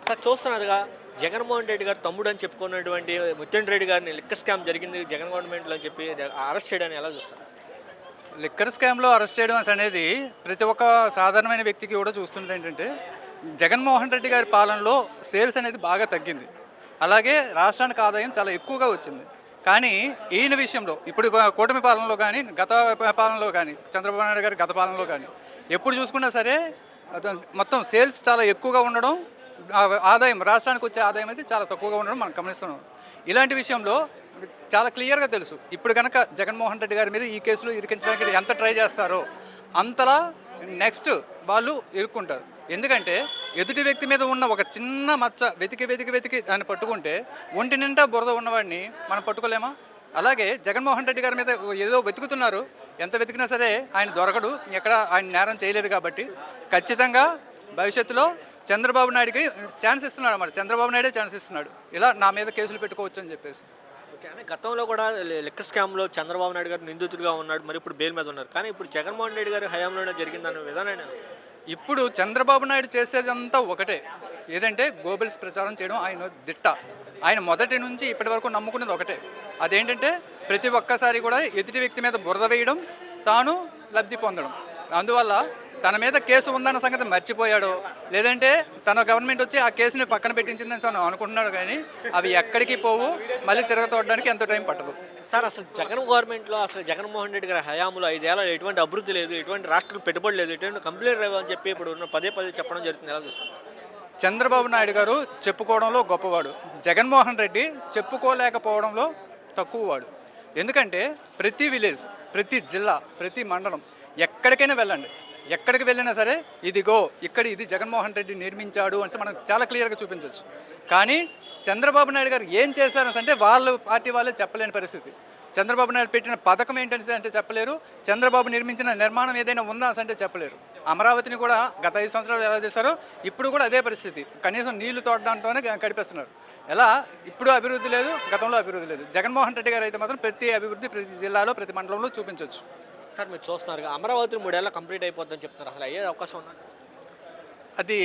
Sir చూస్తున్నారుగా జగన్మోహన్ రెడ్డి గారు తమ్ముడు అని చెప్పుకున్నటువంటి ముత్యం రెడ్డి గారిని లిక్కర్ స్కామ్ జరిగింది జగన్ గవర్నమెంట్లో అని చెప్పి అరెస్ట్ చేయడాన్ని ఎలా చూస్తారు? లిక్కర్ స్కామ్లో అరెస్ట్ చేయడం అనేది ప్రతి ఒక్క సాధారణమైన వ్యక్తికి కూడా చూస్తుంది ఏంటంటే జగన్మోహన్ రెడ్డి గారి పాలనలో సేల్స్ అనేది బాగా తగ్గింది. అలాగే రాష్ట్రానికి ఆదాయం చాలా ఎక్కువగా వచ్చింది. కానీ ఈయన విషయంలో ఇప్పుడు కూటమి పాలనలో కానీ గత పాలనలో కానీ చంద్రబాబు నాయుడు గారి గత పాలనలో కానీ ఎప్పుడు చూసుకున్నా సరే మొత్తం సేల్స్ చాలా ఎక్కువగా ఉండడం, ఆదాయం రాష్ట్రానికి వచ్చే ఆదాయం అయితే చాలా తక్కువగా ఉండడం మనం గమనిస్తున్నాం. ఇలాంటి విషయంలో చాలా క్లియర్గా తెలుసు. ఇప్పుడు కనుక జగన్మోహన్ రెడ్డి గారి మీద ఈ కేసులో ఇరికించడానికి ఎంత ట్రై చేస్తారో అంతలా నెక్స్ట్ వాళ్ళు ఇరుక్కుంటారు. ఎందుకంటే ఎదుటి వ్యక్తి మీద ఉన్న ఒక చిన్న మచ్చ వెతికి దాన్ని పట్టుకుంటే ఒంటి నిండా బురద ఉన్నవాడిని మనం పట్టుకోలేమా? అలాగే జగన్మోహన్ రెడ్డి గారి మీద ఏదో వెతుకుతున్నారు, ఎంత వెతికినా సరే ఆయన దొరకడు, ఎక్కడ ఆయన నేరం చేయలేదు. కాబట్టి ఖచ్చితంగా భవిష్యత్తులో చంద్రబాబు నాయుడికి ఛాన్స్ ఇస్తున్నాడు అన్నమాట. చంద్రబాబు నాయుడే ఛాన్స్ ఇస్తున్నాడు, ఇలా నా మీద కేసులు పెట్టుకోవచ్చు అని చెప్పేసి. కానీ గతంలో కూడా లిక్కర్ స్కామ్లో చంద్రబాబు నాయుడు గారు నిందితుడిగా ఉన్నాడు, మరి ఇప్పుడు బెయిల్ మీద ఉన్నారు. కానీ ఇప్పుడు జగన్మోహన్ రెడ్డి గారి హయాంలోనే జరిగిందన్న విధానాన్ని ఇప్పుడు చంద్రబాబు నాయుడు చేసేదంతా ఒకటే, ఏదంటే గోబెల్స్ ప్రచారం చేయడం ఆయన దిట్ట. ఆయన మొదటి నుంచి ఇప్పటి వరకు నమ్ముకున్నది ఒకటే, అదేంటంటే ప్రతి ఒక్కసారి కూడా ఎదుటి వ్యక్తి మీద బురద వేయడం, తాను లబ్ధి పొందడం. అందువల్ల తన మీద కేసు ఉందన్న సంగతి మర్చిపోయాడు, లేదంటే తన గవర్నమెంట్ వచ్చి ఆ కేసుని పక్కన పెట్టించిందని తను అనుకుంటున్నాడు. కానీ అవి ఎక్కడికి పోవు, మళ్ళీ తిరగతోడడానికి ఎంతో టైం పట్టదు. సార్ అసలు జగన్ గవర్నమెంట్లో అసలు జగన్మోహన్ రెడ్డి గారి హయాంలో 5 ఏళ్ళ ఎటువంటి అభివృద్ధి లేదు, ఎటువంటి రాష్ట్రాలు పెట్టుబడి లేదు, ఎటువంటి కంప్లీట్ రేవు అని చెప్పి ఇప్పుడు పదే చెప్పడం జరుగుతుంది. ఎలా చూస్తారు? చంద్రబాబు నాయుడు గారు చెప్పుకోవడంలో గొప్పవాడు, జగన్మోహన్ రెడ్డి చెప్పుకోలేకపోవడంలో తక్కువవాడు. ఎందుకంటే ప్రతి విలేజ్, ప్రతి జిల్లా, ప్రతి మండలం ఎక్కడికైనా వెళ్ళండి, ఎక్కడికి వెళ్ళినా సరే ఇదిగో ఇక్కడ ఇది జగన్మోహన్ రెడ్డి నిర్మించాడు అని మనం చాలా క్లియర్గా చూపించవచ్చు. కానీ చంద్రబాబు నాయుడు గారు ఏం చేశారని అంటే వాళ్ళ పార్టీ వాళ్ళే చెప్పలేని పరిస్థితి. చంద్రబాబు నాయుడు పెట్టిన పథకం ఏంటని అంటే చెప్పలేరు, చంద్రబాబు నిర్మించిన నిర్మాణం ఏదైనా ఉందా అంటే చెప్పలేరు. అమరావతిని కూడా గత 5 సంవత్సరాలు ఎలా చేశారో ఇప్పుడు కూడా అదే పరిస్థితి. కనీసం నీళ్లు తోడడంతోనే గడిపేస్తున్నారు. ఎలా ఇప్పుడు అభివృద్ధి లేదు, గతంలో అభివృద్ధి లేదు. జగన్మోహన్ రెడ్డి గారు అయితే మాత్రం ప్రతి అభివృద్ధి ప్రతి జిల్లాలో ప్రతి మండలంలో చూపించవచ్చు. సార్ మీరు చూస్తున్నారు అమరావతి 3 ఏళ్ళ కంప్లీట్ అయిపోద్దని చెప్తున్నారు, అసలు అయ్యే అవకాశం ఉందా? అది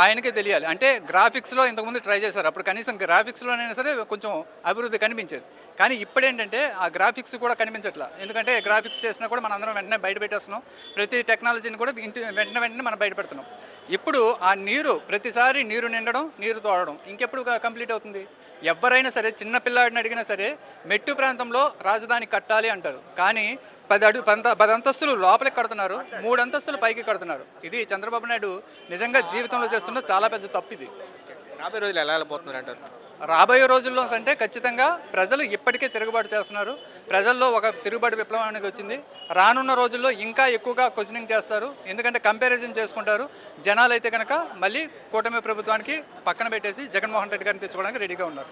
ఆయనకే తెలియాలి. అంటే గ్రాఫిక్స్లో ఇంతకుముందు ట్రై చేశారు, అప్పుడు కనీసం గ్రాఫిక్స్లోనైనా సరే కొంచెం అభివృద్ధి కనిపించేది. కానీ ఇప్పుడేంటంటే ఆ గ్రాఫిక్స్ కూడా కనిపించట్లా. ఎందుకంటే గ్రాఫిక్స్ చేసినా కూడా మనం అందరం వెంటనే బయట పెట్టేస్తున్నాం, ప్రతి టెక్నాలజీని కూడా వెంటనే మనం బయట పెడుతున్నాం. ఇప్పుడు ఆ నీరు ప్రతిసారి నీరు నిండడం, నీరు తోడడం ఇంకెప్పుడు కంప్లీట్ అవుతుంది? ఎవరైనా సరే చిన్న పిల్లాడిని అడిగినా సరే మెట్టు ప్రాంతంలో రాజధాని కట్టాలి అంటారు, కానీ 10 అంతస్తులు లోపలికి కడుతున్నారు, 3 అంతస్తులు పైకి కడుతున్నారు. ఇది చంద్రబాబు నాయుడు నిజంగా జీవితంలో చేస్తున్న చాలా పెద్ద తప్పు. ఇది రాబోయే రోజులు ఎలా వెళ్ళిపోతున్నారు అంటారు? రాబోయే రోజుల్లో అంటే ఖచ్చితంగా ప్రజలు ఇప్పటికే తిరుగుబాటు చేస్తున్నారు. ప్రజల్లో ఒక తిరుగుబాటు విప్లవం అనేది వచ్చింది. రానున్న రోజుల్లో ఇంకా ఎక్కువగా క్వశ్చనింగ్ చేస్తారు, ఎందుకంటే కంపారిజన్ చేసుకుంటారు. జనాలు అయితే కనుక మళ్ళీ కూటమి ప్రభుత్వానికి పక్కన పెట్టేసి జగన్మోహన్ రెడ్డి గారిని తెచ్చుకోవడానికి రెడీగా ఉన్నారు.